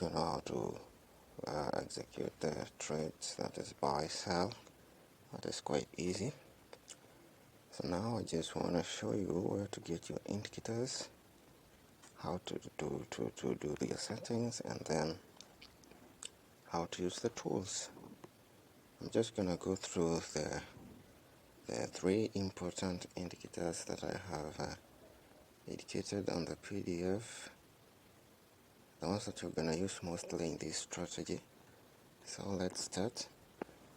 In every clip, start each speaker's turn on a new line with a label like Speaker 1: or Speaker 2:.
Speaker 1: you know how to execute the trades, that is buy, sell. That is quite easy. So now I just want to show you where to get your indicators, how to do the settings, and then how to use the tools. I'm just gonna go through the three important indicators that I have indicated on the PDF, the ones that you're gonna use mostly in this strategy. So let's start.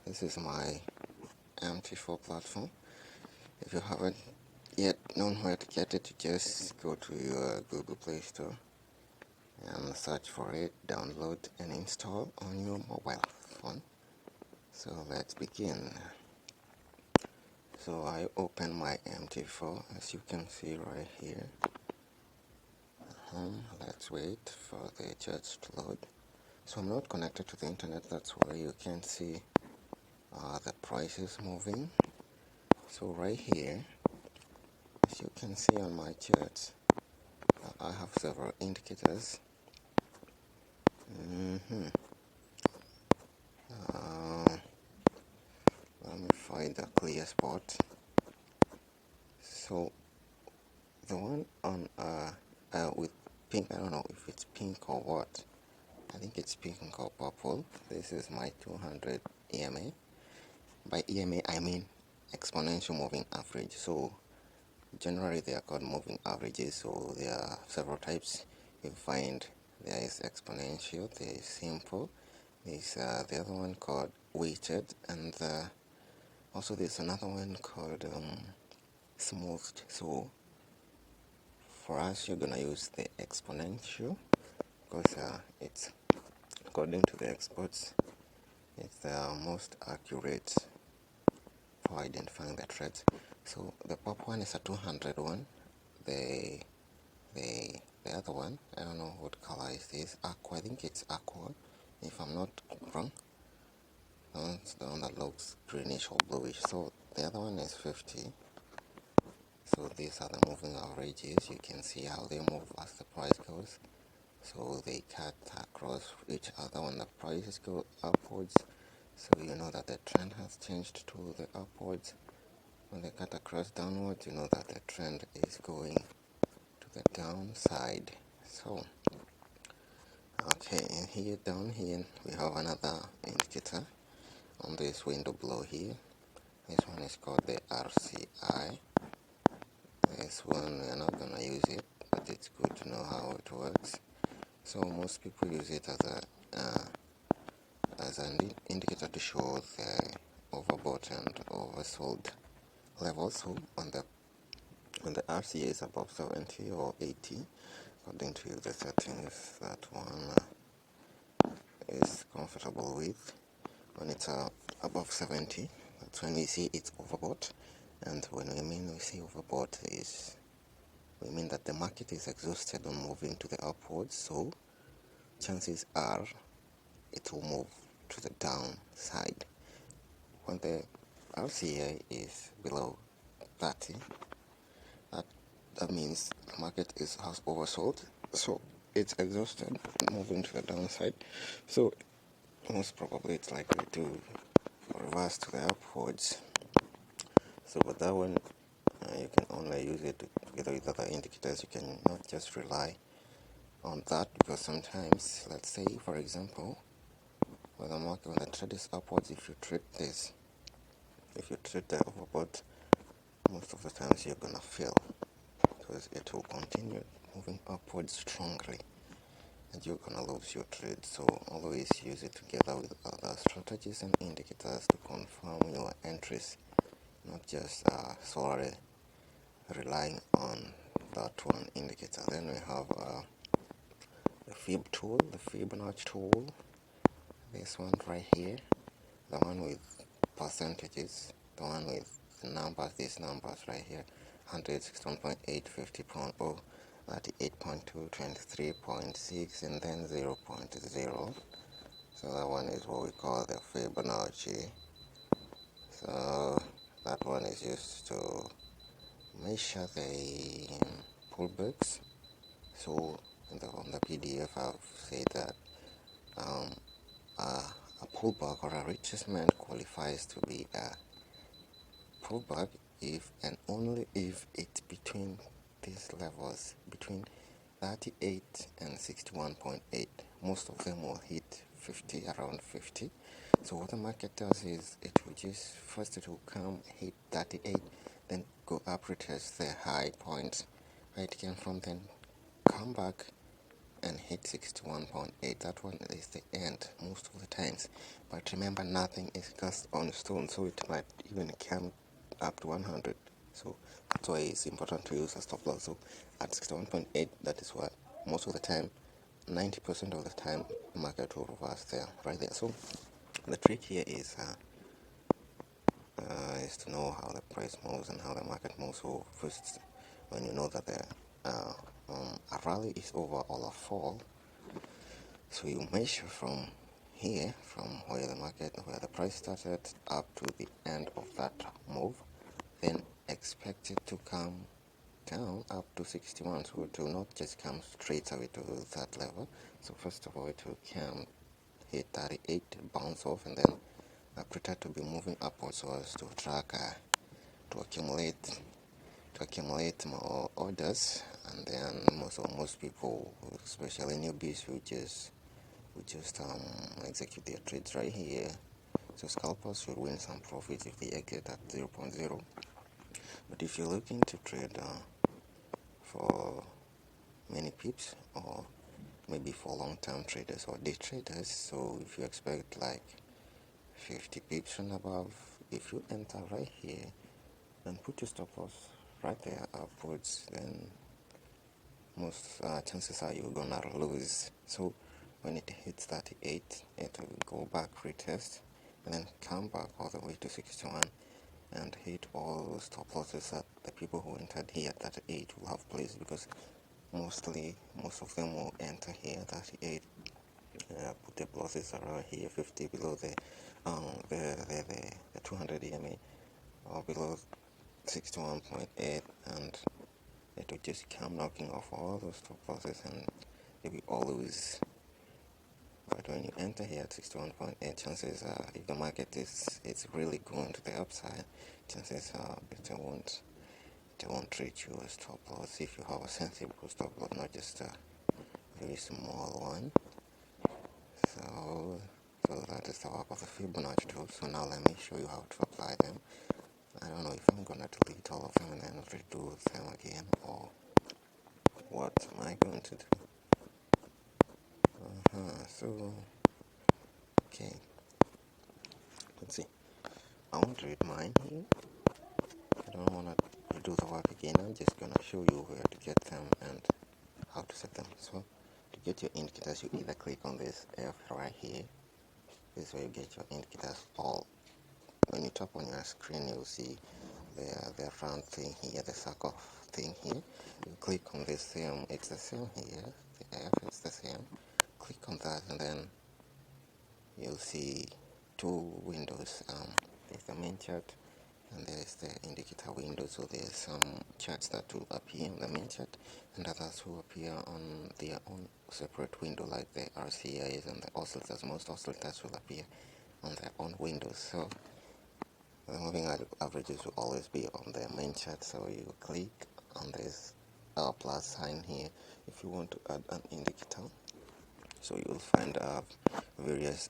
Speaker 1: This is my MT4 platform. If you haven't yet known where to get it, you just go to your Google Play Store and search for it, download and install on your mobile phone. So let's begin. So I open my MT4, as you can see right here. Let's wait for the charts to load. So I'm not connected to the internet, that's why you can see the prices moving. So right here, as you can see on my charts, I have several indicators. Let me find a clear spot. So the one on with pink, I don't know if it's pink or what. I think it's pink or purple. This is my 200 EMA. By EMA I mean exponential moving average. So generally they are called moving averages. So there are several types. You find there is exponential, there is simple, there is the other one called weighted, and also there's another one called smoothed. So for us, you're gonna use the exponential because it's, according to the experts, it's the most accurate for identifying the threats. So the pop one is a 200 one. The the other one, I don't know what color is this. Aqua, I think it's aqua, if I'm not wrong. That's the one that looks greenish or bluish. So the other one is 50. So these are the moving averages. You can see how they move as the price goes. So they cut across each other when the prices go upwards. So you know that the trend has changed to the upwards. When they cut across downwards, you know that the trend is going to the downside. So okay, and here down here we have another indicator on this window below here. This one is called the RCI. This one we are not gonna use it, but it's good to know how it works. So most people use it as an indicator to show the overbought and oversold levels. So on the RCA is above 70 or 80, according to the settings that one is comfortable with. When it's above 70, that's when we see it's overbought. And when we say overbought, we mean that the market is exhausted on moving to the upwards, so chances are it will move to the downside. When the RCA is below 30, that means the market has oversold, so it's exhausted, moving to the downside. So most probably it's likely to reverse to the upwards. So with that one, you can only use it together with other indicators. You can not just rely on that, because sometimes, let's say for example, when the trend is upwards, if you trade this, if you trade the overbought, most of the times you're gonna fail, because it will continue moving upwards strongly and you're gonna lose your trade. So always use it together with other strategies and indicators to confirm your entries, not just solely relying on that one indicator. Then we have the Fib tool, the Fibonacci tool, this one right here, the one with percentages, the one with the numbers, these numbers right here, 116.8, 50.0, 38.2, 23.6, and then 0.0. So that one is what we call the Fibonacci. So that one is used to measure the pullbacks. So on the PDF I've said that um, a pullback or a retracement qualifies to be a pullback if and only if it's between these levels, between 38 and 61.8. Most of them will hit 50, around 50. So what the market does is it will just first it will come hit 38, then go up, retest the high points where it came from, then come back and hit 61.8. That one is the end most of the times. But remember, nothing is cast on stone, so it might even come up to 100. So that's why it's important to use a stop loss. So at 61.8, that is what most of the time, 90% of the time, the market will reverse there, right there. So the trick here is to know how the price moves and how the market moves. So first, when you know that a rally is over or a fall, so you measure from here, from where the price started up to the end of that move, then expect it to come down up to 61. So it will not just come straight away to that level. So first of all, it will come hit 38, bounce off, and then pretend to be moving upwards so as to track to accumulate more orders. And then most people, especially newbies, will just execute their trades right here. So scalpers should win some profits if they exit at 0.0. But if you're looking to trade for many pips, or maybe for long-term traders or day traders, so if you expect like 50 pips and above, if you enter right here and put your stop loss right there upwards, then most chances are you're gonna lose. So when it hits 38, it will go back, retest, and then come back all the way to 61 and hit all those stop losses that the people who entered here at 38 will have placed, because most of them will enter here at 38, put the losses around here 50 below the 200 EMA or below 61.8, and it will just come knocking off all those stop losses, and you'll be always. But when you enter here at 61.8, chances are, if the market is really going to the upside, chances are it won't reach you a stop loss if you have a sensible stop loss, not just a very small one. So that is the work of the Fibonacci tool. So now let me show you how to apply them. I don't know if I'm gonna delete all of them and then redo them again, or what am I going to do? So okay, let's see. I want to read mine here. I don't want to do the work again. I'm just gonna show you where to get them and how to set them. So to get your indicators, you either click on this F right here. This is where you get your indicators. All when you tap on your screen, you'll see the round thing here, the circle thing here. You click on this same. It's the same here. The F, it's the same. Click on that, and then you'll see two windows. There's the main chart and there's the indicator window. So there's some charts that will appear on the main chart and others will appear on their own separate window, like the RCIs and the oscillators. Most oscillators will appear on their own windows. So the moving averages will always be on the main chart. So you click on this plus sign here if you want to add an indicator. So you'll find various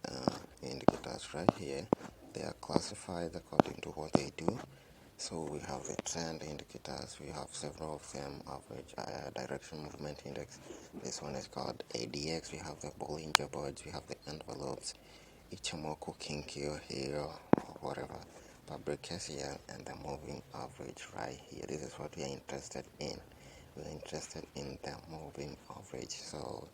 Speaker 1: indicators right here. They are classified according to what they do. So we have the trend indicators. We have several of them. Average direction movement index. This one is called ADX. We have the Bollinger Bands. We have the envelopes. Ichimoku Kinkyo here, or whatever. Fabricas here, and the moving average right here. This is what we are interested in. We're interested in the moving average. So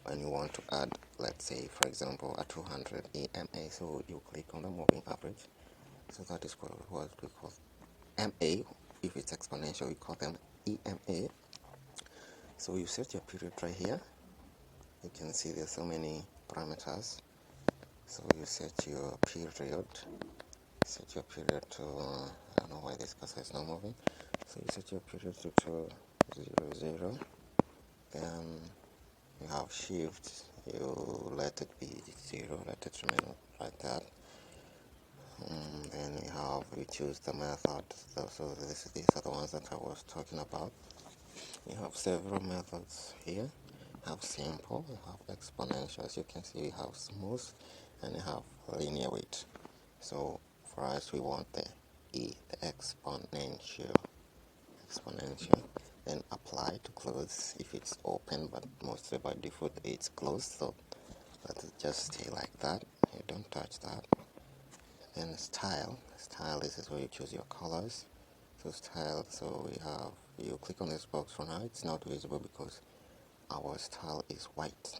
Speaker 1: when you want to add, let's say for example, a 200 EMA, so you click on the moving average. So that is what we call MA. If it's exponential, we call them EMA. So you set your period right here. You can see there's so many parameters. So you set your period to I don't know why this cursor is not moving. So you set your period to 200. Then you have shift. you let it be 0, let it remain like that. Then we choose the method. So these are the ones that I was talking about. You have several methods here. You have simple, you have exponential. As you can see, you have smooth, and you have linear weight. So for us, we want the exponential. Then apply to close if it's open, but mostly by default it's closed. So let it just stay like that. You don't touch that. Then style. This is where you choose your colors. So style. So you click on this box for now. It's not visible because our style is white.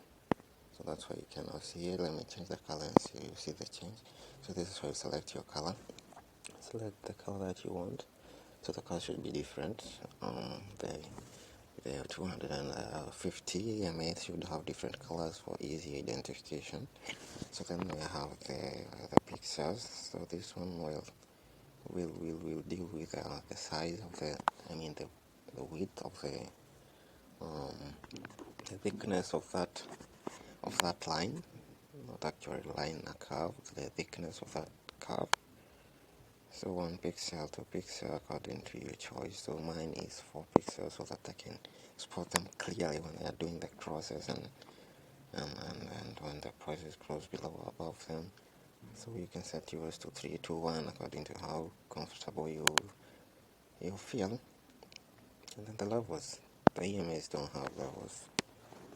Speaker 1: So that's why you cannot see it. Let me change the color and see you see the change. So this is where you select your color. Select the color that you want. So the color should be different. The 250 EMA should have different colors for easy identification. So then we have the pixels. So this one will deal with the size of the width of the thickness of that line, not actually line, a curve, the thickness of that curve. So 1 pixel, 2 pixel according to your choice. So mine is 4 pixels so that I can spot them clearly when they are doing the crosses and when the process goes below or above them. So you can set yours to 3, 2, 1 according to how comfortable you feel. And then the levels. The EMAs don't have levels.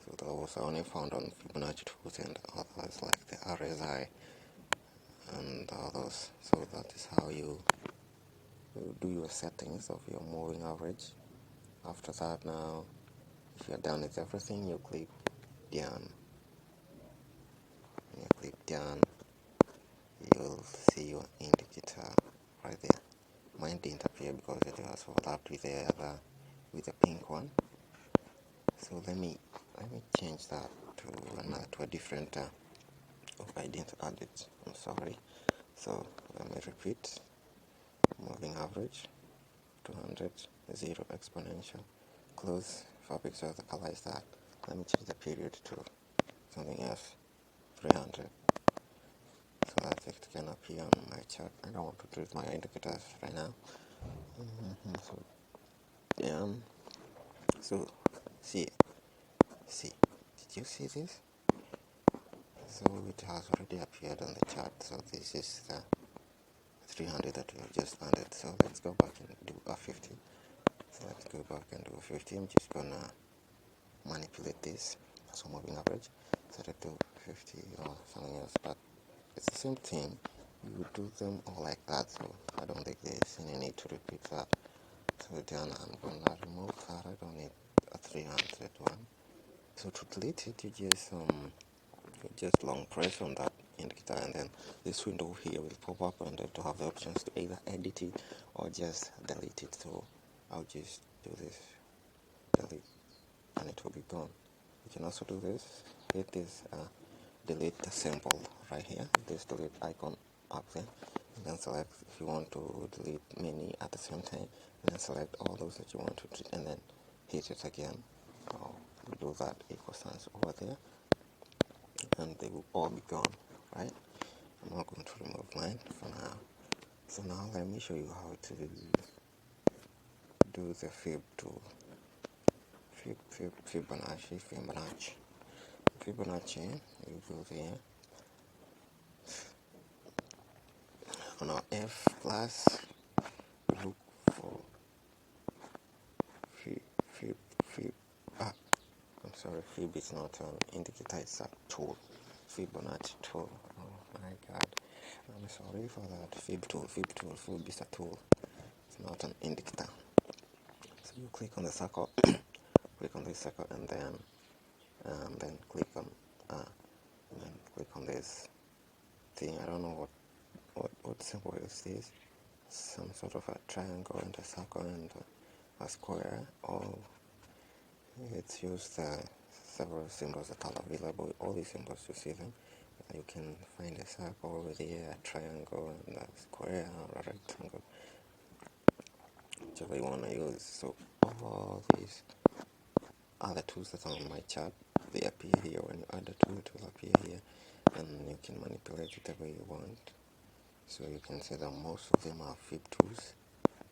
Speaker 1: So the levels are only found on Fibonacci tools and others like the RSI and others. So that is how you do your settings of your moving average. After that, now if you're done with everything, you click done. When you click done, you'll see your indicator right there. Mine didn't appear because it was overlapped with the pink one. So let me change that to a different. Oh, I didn't add it. I'm sorry. So let me repeat. Moving average 200, 0 exponential. Close 4 pixels. The color is that. Let me change the period to something else. 300. So that it can appear on my chart. I don't want to choose my indicators right now. So so see, did you see this? So it has already appeared on the chart. So this is the 300 that we have just added. So let's go back and do a 50. So let's go back and do 50. I'm just gonna manipulate this. So moving average. Set it to 50 or something else, but it's the same thing. You do them all like that. So I don't think there's any need to repeat that. So then I'm gonna remove that. I don't need a 300 one. So to delete it, you just long press on that indicator, and then this window here will pop up, and then to have the options to either edit it or just delete it. So I'll just do this, delete, and it will be gone. You can also do this, hit this delete the symbol right here, this delete icon up there, and then select if you want to delete many at the same time, and then select all those that you want to delete, and then hit it again. Do that equal signs over there, and they will all be gone, right? I'm not going to remove mine for now. So now let me show you how to do the fib tool. Fibonacci, you go there on our F plus, look for fib, I'm sorry, fib is not an indicator, it's a tool. Fibonacci tool, oh my god, I'm sorry for that. Fib is a tool, it's not an indicator. So you click on the circle, click on this circle, and then click on this thing. I don't know what symbol is this. Some sort of a triangle and a circle and a square. Or it's used several symbols that are available. All these symbols, you see them. You can find a circle over there, a triangle, and a square or a rectangle, whichever you want to use. So all these are the tools that are on my chart. they appear here. When you add a tool, it will appear here, and you can manipulate it the way you want. So you can see that most of them are Fib tools,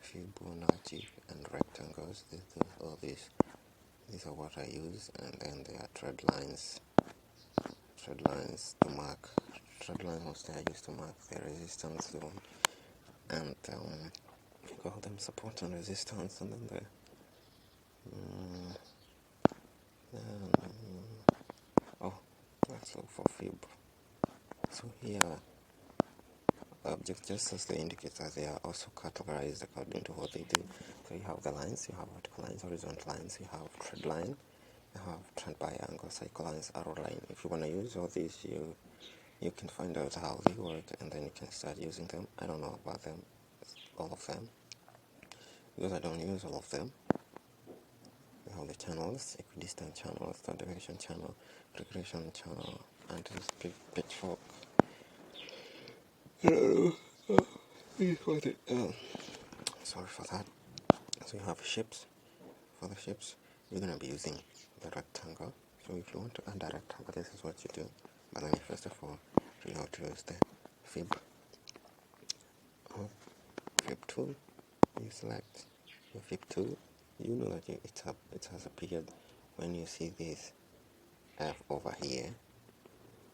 Speaker 1: Fibonacci, and rectangles. All these are what I use, and then there are thread lines to mark. Thread lines mostly I use to mark the resistance zone, and we call them support and resistance, and then that's all for Fib. So here, objects just as they indicate that they are also categorized according to what they do. So you have the lines, you have vertical lines, horizontal lines, you have thread line, you have trend biangle, cycle lines, arrow line. If you want to use all these, you can find out how they work, and then you can start using them. I don't know about them, all of them, because I don't use all of them. We have the channels: equidistant channel, third direction channel, regression channel, and this pitchfork. Sorry for that. So you have ships. For the ships, you're going to be using the rectangle. So if you want to add a rectangle, this is what you do. But then first of all, you have to use the Fib tool. You select your Fib tool. You know that it has appeared when you see this F over here.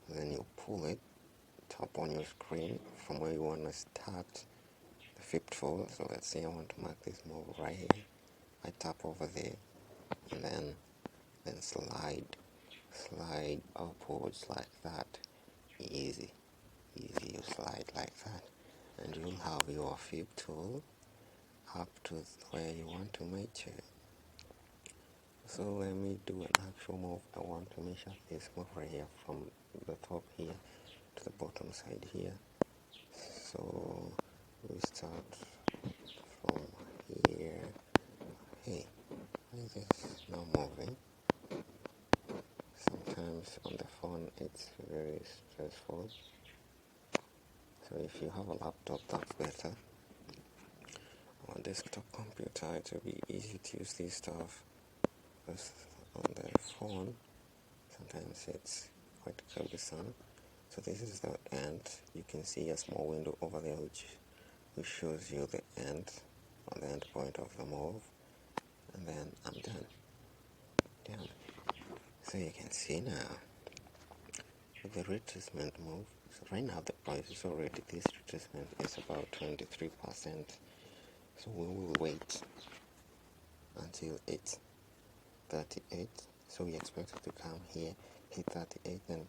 Speaker 1: Then you pull it, tap on your screen from where you want to start the Fib tool. So let's say I want to mark this move right here. I tap over there, and then slide upwards like that. Easy. You slide like that, and you'll have your Fib tool up to where you want to measure. So let me do an actual move. I want to measure this move right here from the top here to the bottom side here. So we start from here. Hey, why is this now moving? Sometimes on the phone it's very stressful. So if you have a laptop, that's better. On a desktop computer, it will be easy to use this stuff. Because on the phone, sometimes it's quite cumbersome. So this is the end. You can see a small window over there which shows you the end, on the end point of the move. And then I'm done. So you can see now with the retracement move. So right now the price is already, this retracement is about 23%. So we will wait until it's 38. So we expect it to come here, hit 38, then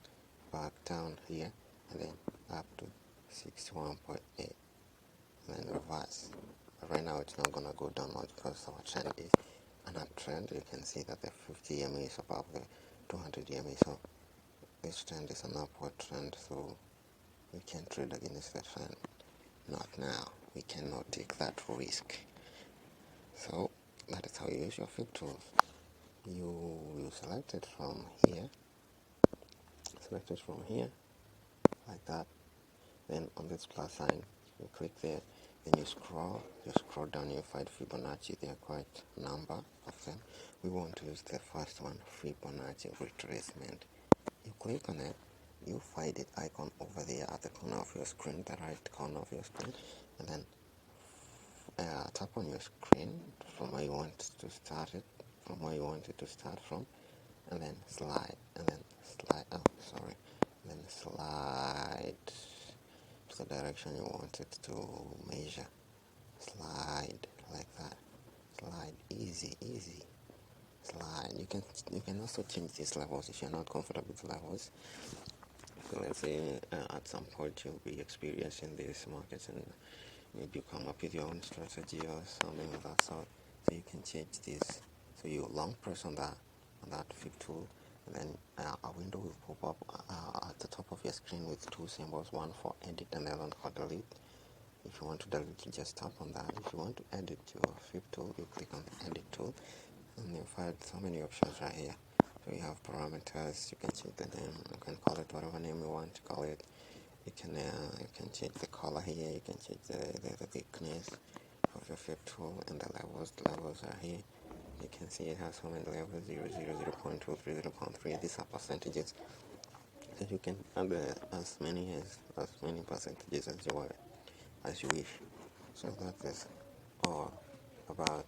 Speaker 1: back down here, and then up to 61.8, and then reverse. But right now it's not gonna go down much because our trend is an uptrend. You can see that the 50 EMA is above the 200 EMA, so this trend is an upward trend, so we can trade against the trend. Not now. We cannot take that risk. So that is how you use your Fib tools. You select it from here, like that. Then on this plus sign, you click there, then you scroll down, you find Fibonacci. There are quite a number of them. We want to use the first one, Fibonacci retracement. You click on it, you find the icon over there at the corner of your screen, the right corner of your screen, and then tap on your screen from where you want to start it, from, and then slide, and then slide to the direction you want it to measure. Slide like that. Slide, easy. Slide. You can also change these levels if you're not comfortable with levels. So let's say at some point you'll be experiencing these markets, and maybe you come up with your own strategy or something of that sort. So you can change this. So you long press on that Fib tool, and then a window will pop up at the top of your screen with two symbols, one for edit and the other for delete. If you want to delete, you just tap on that. If you want to edit your Fib tool, you click on the edit tool, and you find so many options right here. So you have parameters. You can change the name. You can call it whatever name you want to call it. You can change the color here. You can change the thickness of your Fib tool, and the levels. The levels are here. You can see it has so many levels: 0, 0, 0.2, 3, 0.3. These are percentages. So you can add as many percentages as you wish. So that is all about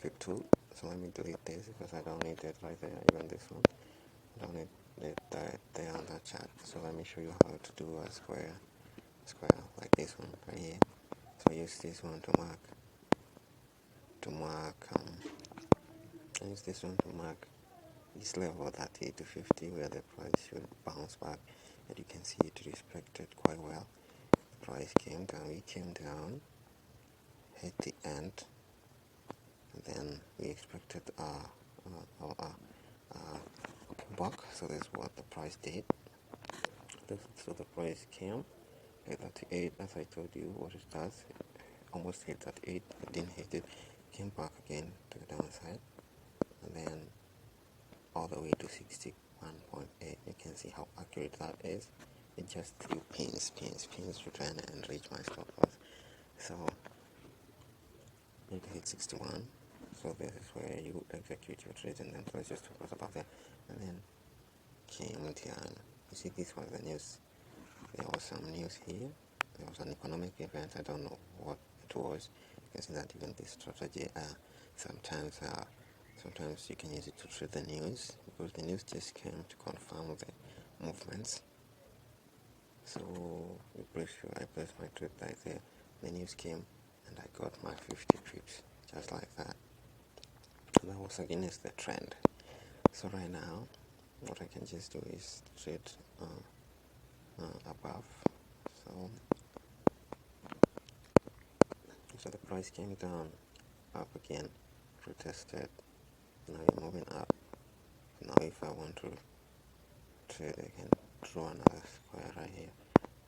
Speaker 1: FIP2. So let me delete this because I don't need it right there. Even this one, I don't need it there on that chart. So let me show you how to do a square like this one right here. So use this one to mark I use this one to mark this level 30 to 50 where the price should bounce back, and you can see it respected quite well. The price came down, we came down, hit the end, and then we expected a pullback. So that's what the price did. So the price came at 38, as I told you what it does. Almost hit that 8, but didn't hit it. Came back again to the downside, and then all the way to 61.8. You can see how accurate that is. It just threw pins to try and reach my stop loss. So it hit 61. So this is where you execute your trades, and then let's just talk about that. And then came here, and you see this was the news. There was some news here. There was an economic event. I don't know what it was. You can see that even this strategy sometimes you can use it to trade the news, because the news just came to confirm the movements. So I placed my trade right there. The news came and I got my 50 pips just like that. And that was against the trend. So right now, what I can just do is trade above. So the price came down, up again, retested. Now you're moving up. Now if I want to trade, I can draw another square right here.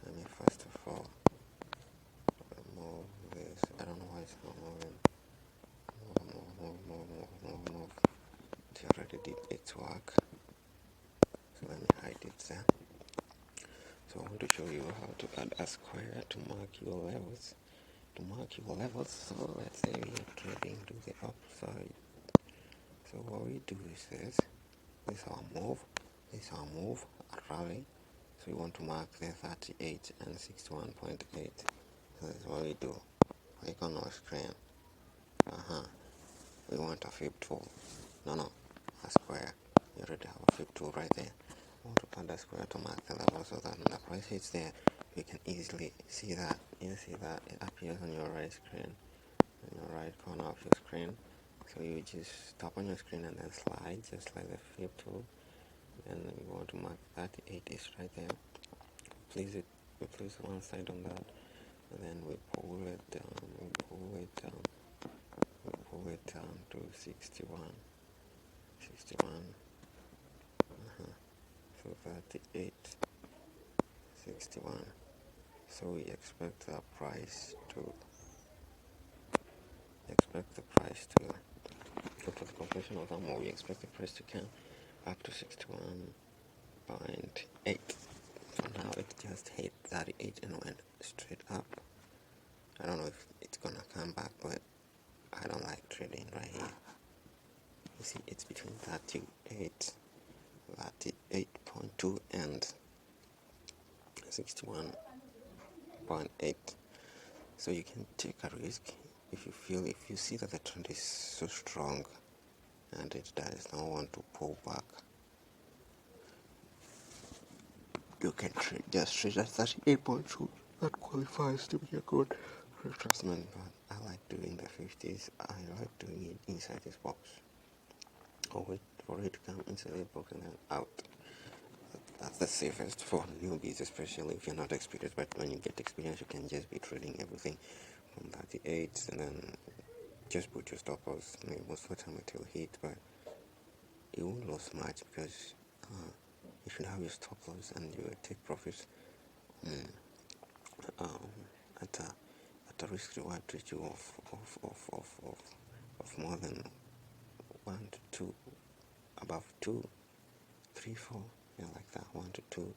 Speaker 1: Let me first of all remove this. I don't know why it's not moving. Move. It already did its work. So let me hide it there. So I want to show you how to add a square to mark your levels. So let's say we are trading to the upside. So what we do is this is our move, a rally. So we want to mark the 38 and 61.8. So that's what we do. Click on our screen. We want a flip tool. No, a square. You already have a flip tool right there. I want to add a square to mark the level so that when the price hits there, you can easily see that. You see that it appears on your right screen, on your right corner of your screen. So you just tap on your screen and then slide, just like the flip tool. And then we want to mark 38 is right there. We place one side on that, and then we pull it down. We pull it down to 61. So 38, 61. So we expect the price to so for the completion of that move, we expect the price to come up to 61.8. So now it just hit 38 and went straight up. I don't know if it's gonna come back, but I don't like trading right here. You see, it's between 38.2 and 61.8. So you can take a risk if you see that the trend is so strong and it does not want to pull back. You can just trade at 38.2. That qualifies to be a good retracement, but I like doing the 50s. I like doing it inside this box. Or wait for it to come inside the box and then out. That's the safest for newbies, especially if you're not experienced. But when you get experience, you can just be trading everything from 38 and then just put your stop loss. I mean, most of the time it will hit, but you won't lose much because you should have your stop loss and you will take profits at a risk reward ratio of more than 1 to 2, above 2, 3, 4, yeah, like that, 1 to 2.